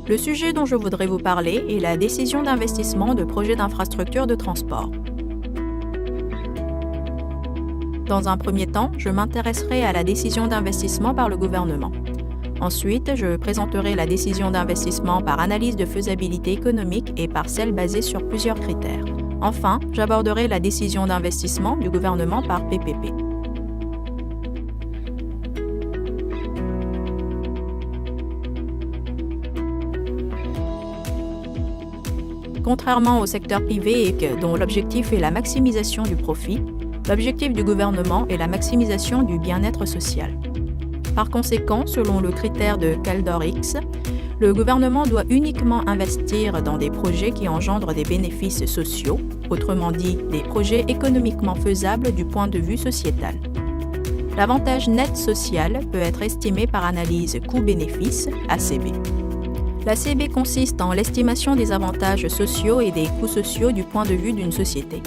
Le sujet dont je voudrais vous parler est la décision d'investissement de projets d'infrastructure de transport. Dans un premier temps, je m'intéresserai à la décision d'investissement par le gouvernement. Ensuite, je présenterai la décision d'investissement par analyse de faisabilité économique et par celle basée sur plusieurs critères. Enfin, j'aborderai la décision d'investissement du gouvernement par PPP. Contrairement au secteur privé dont l'objectif est la maximisation du profit, l'objectif du gouvernement est la maximisation du bien-être social. Par conséquent, selon le critère de Kaldor-X, le gouvernement doit uniquement investir dans des projets qui engendrent des bénéfices sociaux, autrement dit des projets économiquement faisables du point de vue sociétal. L'avantage net social peut être estimé par analyse coût-bénéfice, ACB. L'ACB consiste en l'estimation des avantages sociaux et des coûts sociaux du point de vue d'une société.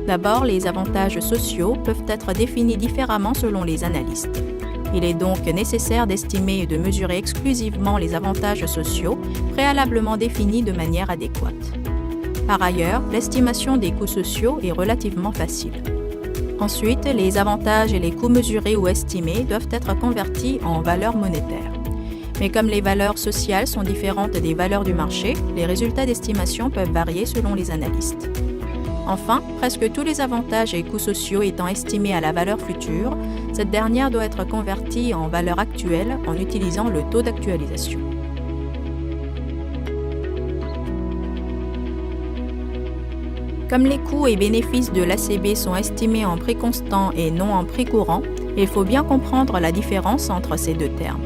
D'abord, les avantages sociaux peuvent être définis différemment selon les analystes. Il est donc nécessaire d'estimer et de mesurer exclusivement les avantages sociaux préalablement définis de manière adéquate. Par ailleurs, l'estimation des coûts sociaux est relativement facile. Ensuite, les avantages et les coûts mesurés ou estimés doivent être convertis en valeurs monétaires. Mais comme les valeurs sociales sont différentes des valeurs du marché, les résultats d'estimation peuvent varier selon les analystes. Enfin, presque tous les avantages et coûts sociaux étant estimés à la valeur future, cette dernière doit être convertie en valeur actuelle en utilisant le taux d'actualisation. Comme les coûts et bénéfices de l'ACB sont estimés en prix constant et non en prix courant, il faut bien comprendre la différence entre ces deux termes.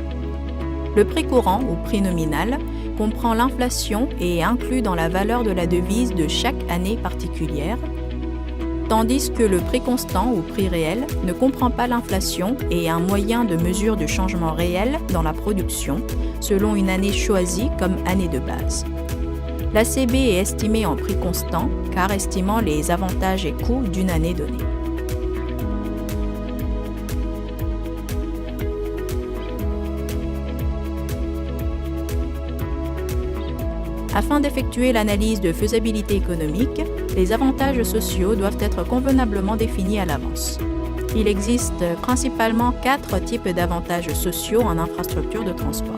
Le prix courant ou prix nominal comprend l'inflation et est inclus dans la valeur de la devise de chaque année particulière, tandis que le prix constant ou prix réel ne comprend pas l'inflation et est un moyen de mesure du changement réel dans la production selon une année choisie comme année de base. L'ACB est estimé en prix constant car estimant les avantages et coûts d'une année donnée. Afin d'effectuer l'analyse de faisabilité économique, les avantages sociaux doivent être convenablement définis à l'avance. Il existe principalement 4 types d'avantages sociaux en infrastructure de transport.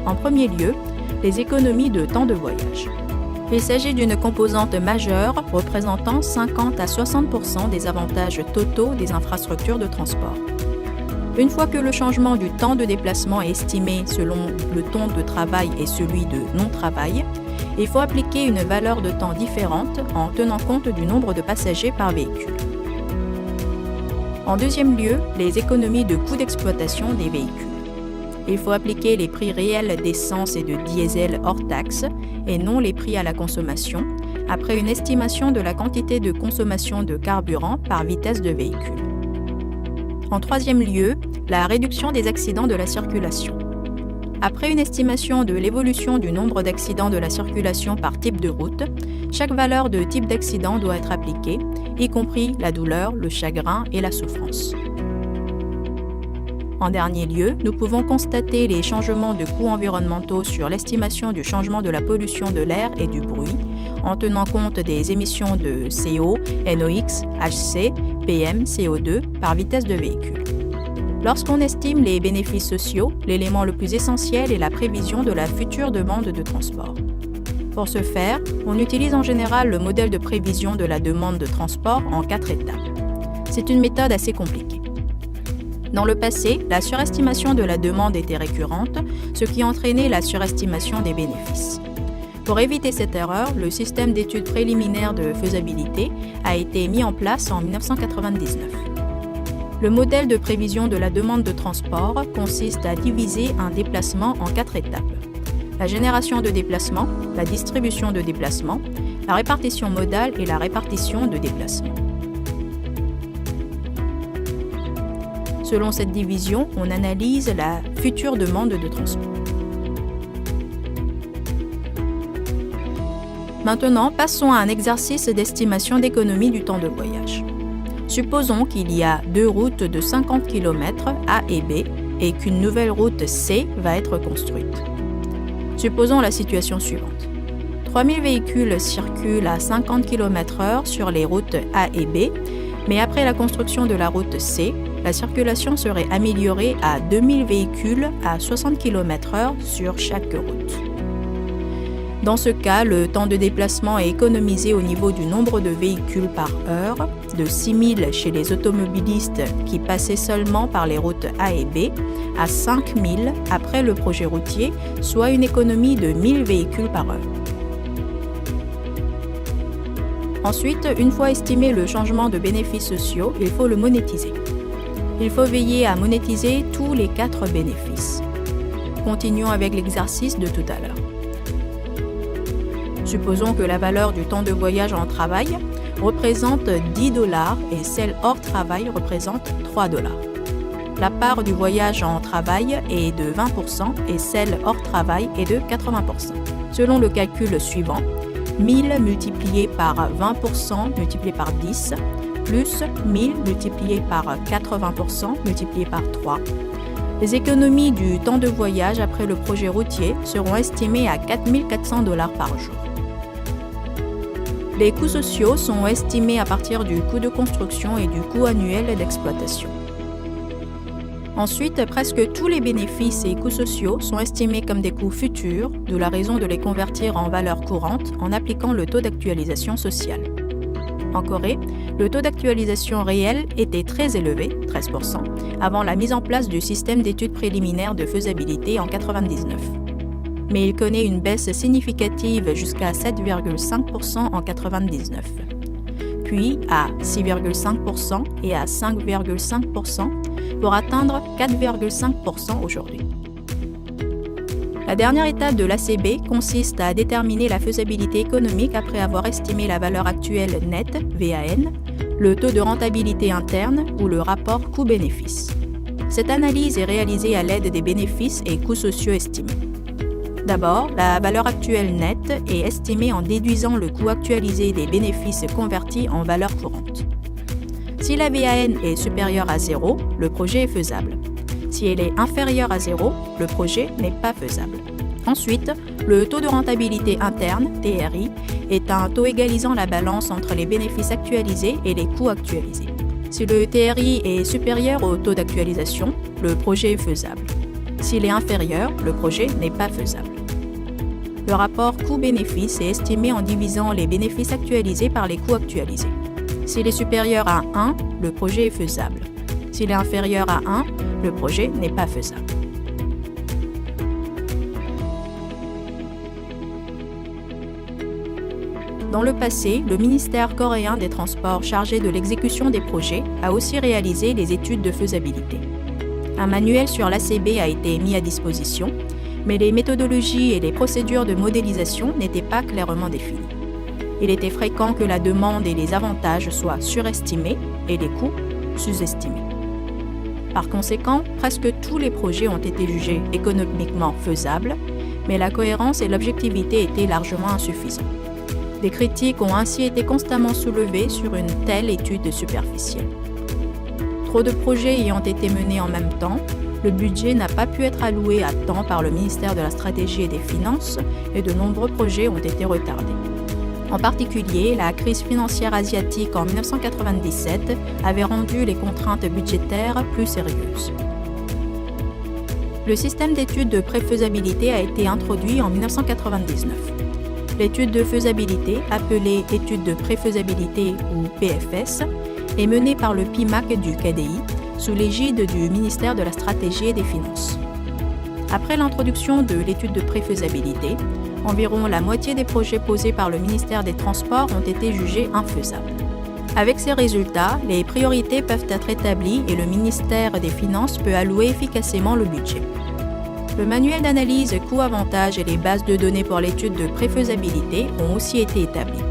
En premier lieu, les économies de temps de voyage. Il s'agit d'une composante majeure représentant 50 à 60% des avantages totaux des infrastructures de transport. Une fois que le changement du temps de déplacement est estimé selon le temps de travail et celui de non-travail, il faut appliquer une valeur de temps différente en tenant compte du nombre de passagers par véhicule. En deuxième lieu, les économies de coûts d'exploitation des véhicules. Il faut appliquer les prix réels d'essence et de diesel hors taxe et non les prix à la consommation, après une estimation de la quantité de consommation de carburant par vitesse de véhicule. En troisième lieu, la réduction des accidents de la circulation. Après une estimation de l'évolution du nombre d'accidents de la circulation par type de route, chaque valeur de type d'accident doit être appliquée, y compris la douleur, le chagrin et la souffrance. En dernier lieu, nous pouvons constater les changements de coûts environnementaux sur l'estimation du changement de la pollution de l'air et du bruit, en tenant compte des émissions de CO, NOx, HC, PM, CO2 par vitesse de véhicule. Lorsqu'on estime les bénéfices sociaux, l'élément le plus essentiel est la prévision de la future demande de transport. Pour ce faire, on utilise en général le modèle de prévision de la demande de transport en 4 étapes. C'est une méthode assez compliquée. Dans le passé, la surestimation de la demande était récurrente, ce qui entraînait la surestimation des bénéfices. Pour éviter cette erreur, le système d'études préliminaires de faisabilité a été mis en place en 1999. Le modèle de prévision de la demande de transport consiste à diviser un déplacement en 4 étapes. La génération de déplacement, la distribution de déplacement, la répartition modale et la répartition de déplacement. Selon cette division, on analyse la future demande de transport. Maintenant, passons à un exercice d'estimation d'économie du temps de voyage. Supposons qu'il y a 2 routes de 50 km A et B et qu'une nouvelle route C va être construite. Supposons la situation suivante. 3000 véhicules circulent à 50 km/h sur les routes A et B, mais après la construction de la route C, la circulation serait améliorée à 2000 véhicules à 60 km/h sur chaque route. Dans ce cas, le temps de déplacement est économisé au niveau du nombre de véhicules par heure, de 6000 chez les automobilistes qui passaient seulement par les routes A et B, à 5000 après le projet routier, soit une économie de 1000 véhicules par heure. Ensuite, une fois estimé le changement de bénéfices sociaux, il faut le monétiser. Il faut veiller à monétiser tous les 4 bénéfices. Continuons avec l'exercice de tout à l'heure. Supposons que la valeur du temps de voyage en travail représente $10 et celle hors travail représente $3. La part du voyage en travail est de 20% et celle hors travail est de 80%. Selon le calcul suivant, 1000 multiplié par 20% multiplié par 10 plus 1000 multiplié par 80% multiplié par 3. Les économies du temps de voyage après le projet routier seront estimées à $4 400 par jour. Les coûts sociaux sont estimés à partir du coût de construction et du coût annuel d'exploitation. Ensuite, presque tous les bénéfices et coûts sociaux sont estimés comme des coûts futurs, d'où la raison de les convertir en valeur courante en appliquant le taux d'actualisation sociale. En Corée, le taux d'actualisation réel était très élevé, 13%, avant la mise en place du système d'études préliminaires de faisabilité en 1999. Mais il connaît une baisse significative jusqu'à 7,5% en 1999, puis à 6,5% et à 5,5% pour atteindre 4,5% aujourd'hui. La dernière étape de l'ACB consiste à déterminer la faisabilité économique après avoir estimé la valeur actuelle nette, VAN, le taux de rentabilité interne ou le rapport coût-bénéfice. Cette analyse est réalisée à l'aide des bénéfices et coûts sociaux estimés. D'abord, la valeur actuelle nette est estimée en déduisant le coût actualisé des bénéfices convertis en valeur courante. Si la VAN est supérieure à 0, le projet est faisable. Si elle est inférieure à 0, le projet n'est pas faisable. Ensuite, le taux de rentabilité interne, TRI, est un taux égalisant la balance entre les bénéfices actualisés et les coûts actualisés. Si le TRI est supérieur au taux d'actualisation, le projet est faisable. S'il est inférieur, le projet n'est pas faisable. Le rapport coût-bénéfice est estimé en divisant les bénéfices actualisés par les coûts actualisés. S'il est supérieur à 1, le projet est faisable. S'il est inférieur à 1, le projet n'est pas faisable. Dans le passé, le ministère coréen des Transports chargé de l'exécution des projets a aussi réalisé les études de faisabilité. Un manuel sur l'ACB a été mis à disposition, mais les méthodologies et les procédures de modélisation n'étaient pas clairement définies. Il était fréquent que la demande et les avantages soient surestimés et les coûts sous-estimés. Par conséquent, presque tous les projets ont été jugés économiquement faisables, mais la cohérence et l'objectivité étaient largement insuffisantes. Des critiques ont ainsi été constamment soulevées sur une telle étude superficielle. Trop de projets ayant été menés en même temps, le budget n'a pas pu être alloué à temps par le ministère de la Stratégie et des Finances et de nombreux projets ont été retardés. En particulier, la crise financière asiatique en 1997 avait rendu les contraintes budgétaires plus sérieuses. Le système d'études de préfaisabilité a été introduit en 1999. L'étude de faisabilité, appelée étude de préfaisabilité ou PFS, est menée par le PIMAC du KDI sous l'égide du ministère de la Stratégie et des Finances. Après l'introduction de l'étude de préfaisabilité, environ la moitié des projets posés par le ministère des Transports ont été jugés infaisables. Avec ces résultats, les priorités peuvent être établies et le ministère des Finances peut allouer efficacement le budget. Le manuel d'analyse coût-avantage et les bases de données pour l'étude de préfaisabilité ont aussi été établis.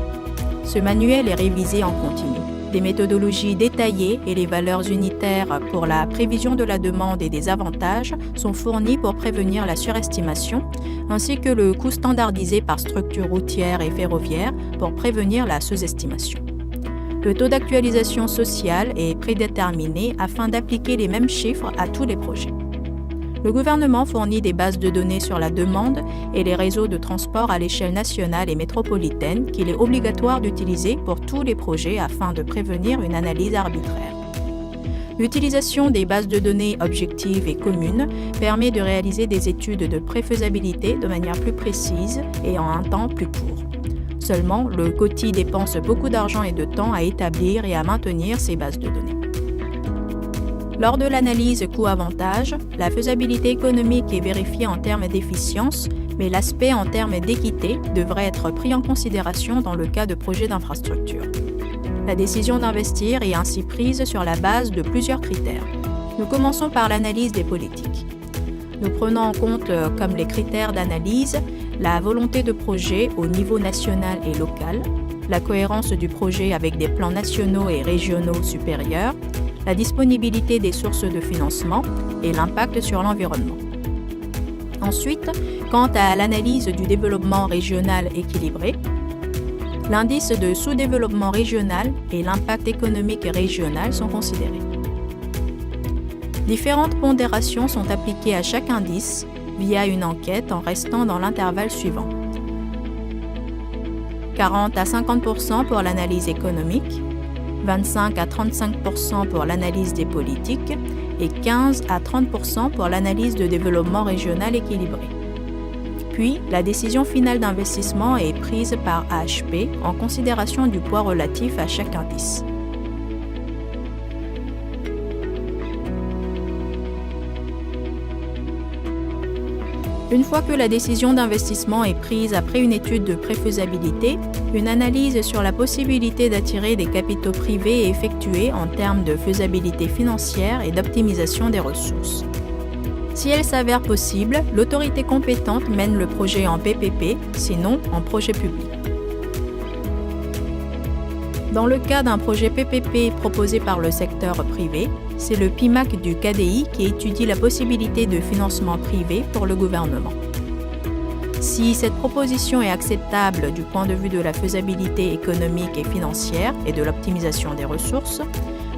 Ce manuel est révisé en continu. Des méthodologies détaillées et les valeurs unitaires pour la prévision de la demande et des avantages sont fournies pour prévenir la surestimation, ainsi que le coût standardisé par structure routière et ferroviaire pour prévenir la sous-estimation. Le taux d'actualisation sociale est prédéterminé afin d'appliquer les mêmes chiffres à tous les projets. Le gouvernement fournit des bases de données sur la demande et les réseaux de transport à l'échelle nationale et métropolitaine qu'il est obligatoire d'utiliser pour tous les projets afin de prévenir une analyse arbitraire. L'utilisation des bases de données objectives et communes permet de réaliser des études de préfaisabilité de manière plus précise et en un temps plus court. Seulement, le COTI dépense beaucoup d'argent et de temps à établir et à maintenir ces bases de données. Lors de l'analyse coût-avantage, la faisabilité économique est vérifiée en termes d'efficience, mais l'aspect en termes d'équité devrait être pris en considération dans le cas de projets d'infrastructure. La décision d'investir est ainsi prise sur la base de plusieurs critères. Nous commençons par l'analyse des politiques. Nous prenons en compte comme les critères d'analyse la volonté de projet au niveau national et local, la cohérence du projet avec des plans nationaux et régionaux supérieurs, la disponibilité des sources de financement et l'impact sur l'environnement. Ensuite, quant à l'analyse du développement régional équilibré, l'indice de sous-développement régional et l'impact économique régional sont considérés. Différentes pondérations sont appliquées à chaque indice via une enquête en restant dans l'intervalle suivant. 40 à 50% pour l'analyse économique, 25 à 35% pour l'analyse des politiques et 15 à 30% pour l'analyse de développement régional équilibré. Puis, la décision finale d'investissement est prise par AHP en considération du poids relatif à chaque indice. Une fois que la décision d'investissement est prise après une étude de préfaisabilité, une analyse sur la possibilité d'attirer des capitaux privés est effectuée en termes de faisabilité financière et d'optimisation des ressources. Si elle s'avère possible, l'autorité compétente mène le projet en PPP, sinon en projet public. Dans le cas d'un projet PPP proposé par le secteur privé, c'est le PIMAC du KDI qui étudie la possibilité de financement privé pour le gouvernement. Si cette proposition est acceptable du point de vue de la faisabilité économique et financière et de l'optimisation des ressources,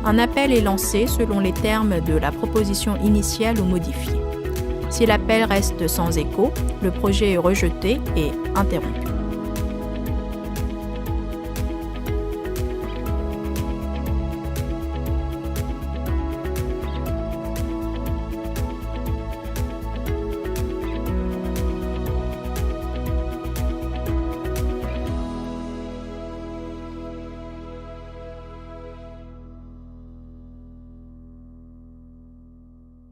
un appel est lancé selon les termes de la proposition initiale ou modifiée. Si l'appel reste sans écho, le projet est rejeté et interrompu.